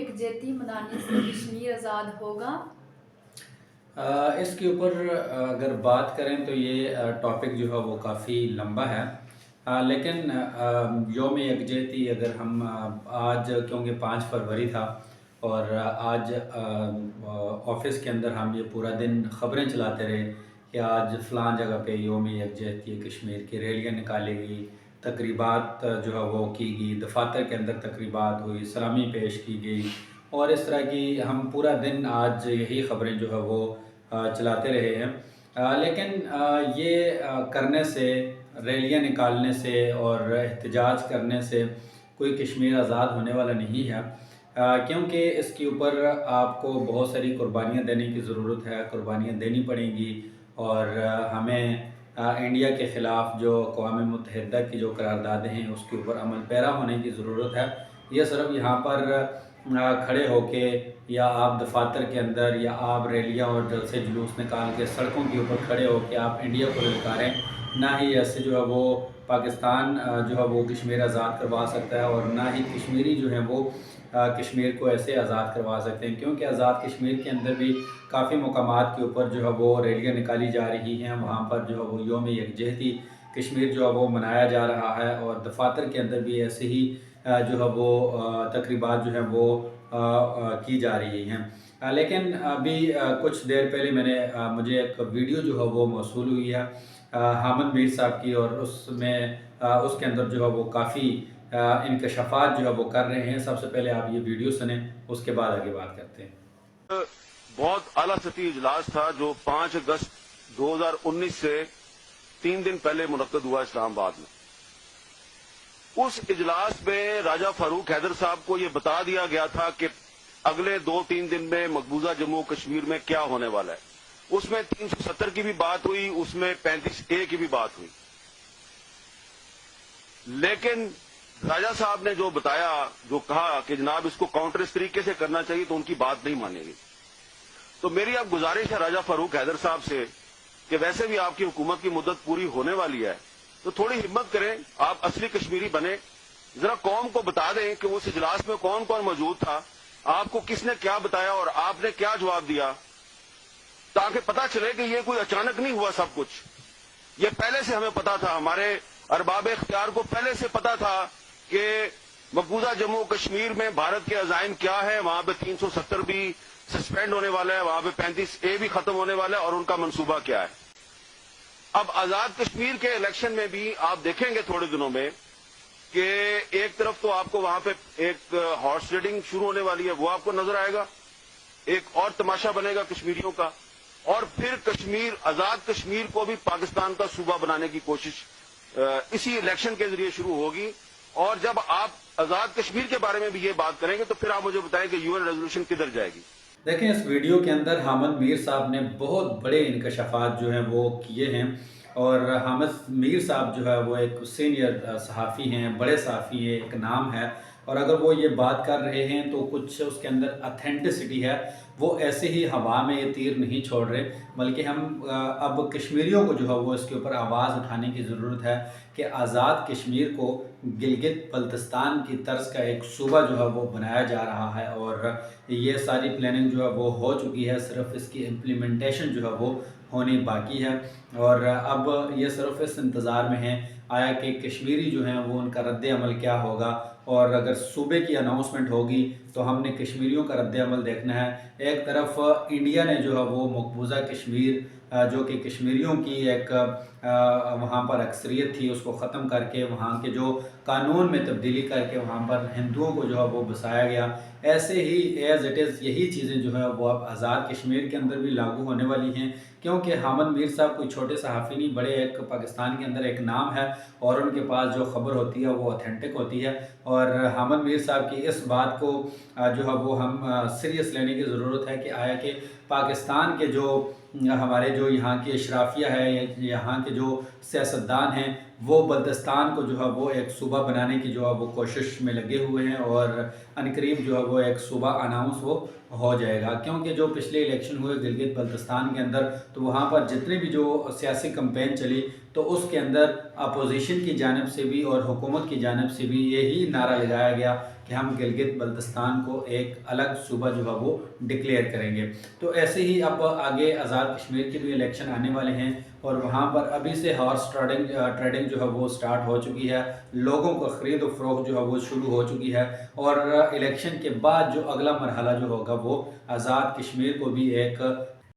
यकजहती मनाने से कश्मीर आज़ाद होगा? इसके ऊपर अगर बात करें तो ये टॉपिक जो है वो काफ़ी लंबा है। लेकिन यौम यकजहती अगर हम आज क्योंकि 5 फरवरी था और आज ऑफ़िस के अंदर हम ये पूरा दिन ख़बरें चलाते रहे कि आज फ़लाँ जगह पे यौम यकजहती कश्मीर की रैलियाँ निकाली गई, तकरीबात जो है वो की गई, दफ़ातर के अंदर तकरीबात हुई, सलामी पेश की गई और इस तरह की हम पूरा दिन आज यही ख़बरें जो है वो चलाते रहे हैं। लेकिन ये करने से, रैलियाँ निकालने से और एहतजाज करने से कोई कश्मीर आज़ाद होने वाला नहीं है, क्योंकि इसके ऊपर आपको बहुत सारी कुर्बानियाँ देने की ज़रूरत है, कुर्बानियाँ देनी पड़ेंगी और हमें इंडिया के ख़िलाफ़ जो अक़वाम मुत्तहिदा की जो करारदादें हैं उसके ऊपर अमल पैरा होने की ज़रूरत है। ये सिर्फ़ यहाँ पर खड़े होके या आप दफातर के अंदर या आप रैलियाँ और जलसे जुलूस निकाल के सड़कों के ऊपर खड़े होके आप इंडिया को ललकारें, ना ही ऐसे जो है वो पाकिस्तान जो है वो कश्मीर आज़ाद करवा सकता है और ना ही कश्मीरी जो हैं वो कश्मीर को ऐसे आज़ाद करवा सकते हैं, क्योंकि आज़ाद कश्मीर के अंदर भी काफ़ी मकामात के ऊपर जो है वो रैलियाँ निकाली जा रही हैं। वहाँ पर जो है वो यौम यकजहती कश्मीर जो है वो मनाया जा रहा है और दफातर के अंदर भी ऐसे ही जो है वो तकरीबात जो है वो की जा रही हैं। लेकिन अभी कुछ देर पहले मुझे एक वीडियो जो है वो मौसूल हुई है हामिद मीर साहब की और उसके अंदर जो है वो काफ़ी इंकशाफात जो है वो कर रहे हैं। सबसे पहले आप ये वीडियो सुने, उसके बाद आगे बात करते हैं। बहुत आला सतही इजलास था जो 5 अगस्त 2019 से 3 दिन पहले मुनक्कद हुआ इस्लामाबाद में। उस इजलास में राजा फारूक हैदर साहब को ये बता दिया गया था कि अगले 2-3 दिन में मकबूजा जम्मू कश्मीर में क्या होने वाला है। उसमें 370 की भी बात हुई, उसमें 35A की भी बात हुई। लेकिन राजा साहब ने जो बताया, जो कहा कि जनाब इसको काउंटर इस तरीके से करना चाहिए, तो उनकी बात नहीं मानेगी। तो मेरी अब गुजारिश है राजा फारूक हैदर साहब से कि वैसे भी आपकी हुकूमत की मुद्दत पूरी होने वाली है, तो थोड़ी हिम्मत करें, आप असली कश्मीरी बने, जरा कौम को बता दें कि उस इजलास में कौन कौन मौजूद था, आपको किसने क्या बताया और आपने क्या जवाब दिया, ताकि पता चले कि ये कोई अचानक नहीं हुआ सब कुछ। ये पहले से हमें पता था, हमारे अरबाब इख्तियार को पहले से पता था कि मकबूजा जम्मू कश्मीर में भारत के अजाइम क्या है। वहां पे 370 भी सस्पेंड होने वाला है, वहां पे 35A भी खत्म होने वाला है और उनका मंसूबा क्या है। अब आजाद कश्मीर के इलेक्शन में भी आप देखेंगे थोड़े दिनों में कि एक तरफ तो आपको वहां पे एक हॉर्स रेडिंग शुरू होने वाली है, वो आपको नजर आएगा, एक और तमाशा बनेगा कश्मीरियों का, और फिर कश्मीर, आजाद कश्मीर को भी पाकिस्तान का सूबा बनाने की कोशिश इसी इलेक्शन के जरिए शुरू होगी। और जब आप आजाद कश्मीर के बारे में भी ये बात करेंगे तो फिर आप मुझे बताएं कि UN रेजोल्यूशन किधर जाएगी। देखें, इस वीडियो के अंदर हामिद मीर साहब ने बहुत बड़े इंकशाफात जो हैं वो किए हैं और हामिद मीर साहब जो है वो एक सीनियर सहाफ़ी हैं, बड़े सहाफ़ी हैं, एक नाम है और अगर वो ये बात कर रहे हैं तो कुछ उसके अंदर अथेंटिसिटी है। वो ऐसे ही हवा में ये तीर नहीं छोड़ रहे, बल्कि हम अब कश्मीरियों को जो है वो इसके ऊपर आवाज़ उठाने की ज़रूरत है कि आज़ाद कश्मीर को गिलगित बल्तिस्तान की तर्ज का एक सूबा जो है वो बनाया जा रहा है और ये सारी प्लानिंग जो है वो हो चुकी है, सिर्फ इसकी इम्प्लीमेंटेशन जो है वो होनी बाकी है। और अब ये सिर्फ इस इंतज़ार में है आया कि कश्मीरी जो हैं वो उनका रद्द अमल क्या होगा, और अगर सूबे की अनाउंसमेंट होगी तो हमने कश्मीरियों का रद्द अमल देखना है। एक तरफ इंडिया ने जो है वो मकबूजा कश्मीर जो कि कश्मीरियों की एक वहाँ पर अक्सरियत थी उसको ख़त्म करके वहाँ के जो कानून में तब्दीली करके वहाँ पर हिंदुओं को जो है वो बसाया गया, ऐसे ही एज़ इट इज़ यही चीज़ें जो है वो अब आज़ाद कश्मीर के अंदर भी लागू होने वाली हैं। क्योंकि हामिद मीर साहब कोई छोटे सहाफ़ी नहीं, बड़े एक पाकिस्तान के अंदर एक नाम है और उनके पास जो ख़बर होती है वो ऑथेंटिक होती है। और हामिद मीर साहब की इस बात को जो है वो हम सीरियस लेने की ज़रूरत है कि आया कि पाकिस्तान के जो हमारे जो यहाँ की अशराफिया है, यहाँ के जो सियासतदान हैं, वो बल्तिस्तान को जो है वो एक सूबा बनाने की जो है वो कोशिश में लगे हुए हैं और अनकरीब जो है वो एक सूबा अनाउंस वो हो जाएगा। क्योंकि जो पिछले इलेक्शन हुए गिलगित बल्तिस्तान के अंदर, तो वहाँ पर जितने भी जो सियासी कैंपेन चली تو اس کے اندر اپوزیشن کی جانب سے بھی اور حکومت کی جانب سے بھی یہی نعرہ لگایا گیا کہ ہم گلگت بلتستان کو ایک الگ صوبہ جو ہے وہ ڈکلیئر کریں گے۔ تو ایسے ہی اب آگے آزاد کشمیر کے بھی الیکشن آنے والے ہیں اور وہاں پر ابھی سے ہارس ٹریڈنگ جو ہے وہ سٹارٹ ہو چکی ہے، لوگوں کو خرید و فروخت جو ہے وہ شروع ہو چکی ہے، اور الیکشن کے بعد جو اگلا مرحلہ جو ہوگا وہ آزاد کشمیر کو بھی ایک